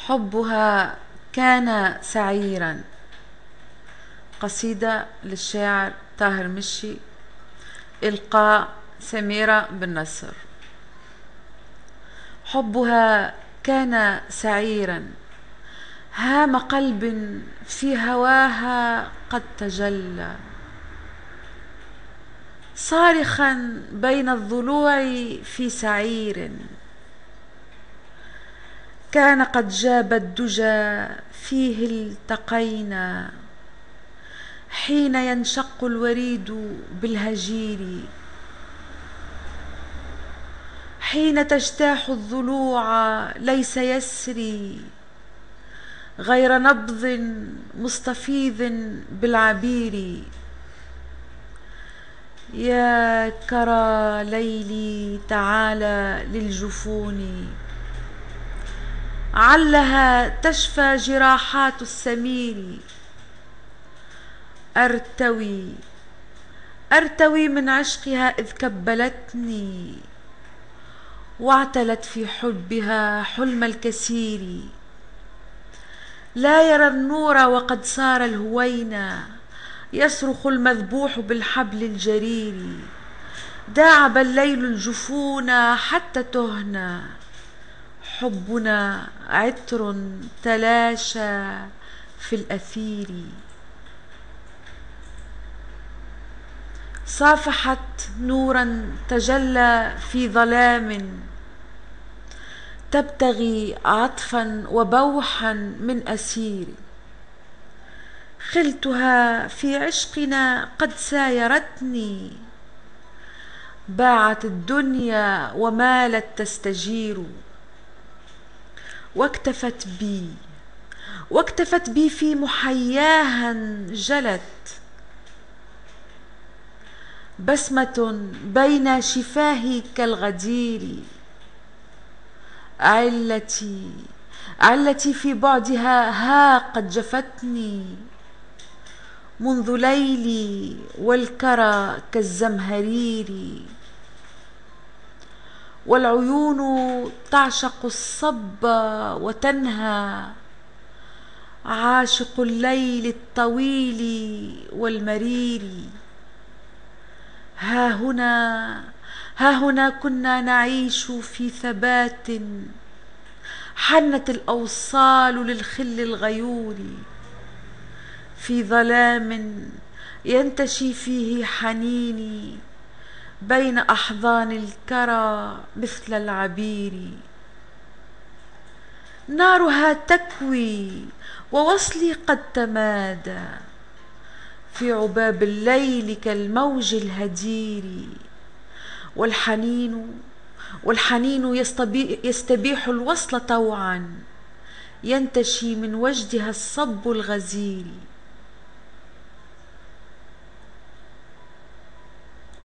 حبها كان سعيرا. قصيدة للشاعر طاهر مشي، إلقاء سميرة بن نصر. حبها كان سعيرا، هام قلب في هواها قد تجلى، صارخا بين الضلوع في سعير. كان قد جاب الدجى فيه التقينا، حين ينشق الوريد بالهجير، حين تجتاح الضلوع ليس يسري غير نبض مستفيض بالعبير. يا كرى ليلي تعالى للجفون، علها تشفى جراحات السمير. أرتوي من عشقها إذ كبلتني، واعتلت في حبها حلم الكثير. لا يرى النور وقد صار الهوينا، يصرخ المذبوح بالحبل الجرير. داعب الليل الجفون حتى تهنى، حبنا عطر تلاشى في الأثير. صافحت نورا تجلى في ظلام، تبتغي عطفا وبوحا من أسير. خلتها في عشقنا قد سايرتني، باعت الدنيا ومالت تستجير. واكتفت بي في محياها جلت، بسمة بين شفاهي كالغدير. علتي في بعدها ها قد جفتني، منذ ليلي والكرى كالزمهرير. والعيون تعشق الصب وتنهى، عاشق الليل الطويل والمرير. ها هنا كنا نعيش في ثبات، حنت الأوصال للخل الغيور. في ظلام ينتشي فيه حنيني، بين أحضان الكرى مثل العبير. نارها تكوي ووصلي قد تمادى، في عباب الليل كالموج الهدير. والحنين يستبيح الوصل طوعا، ينتشي من وجدها الصب الغزير.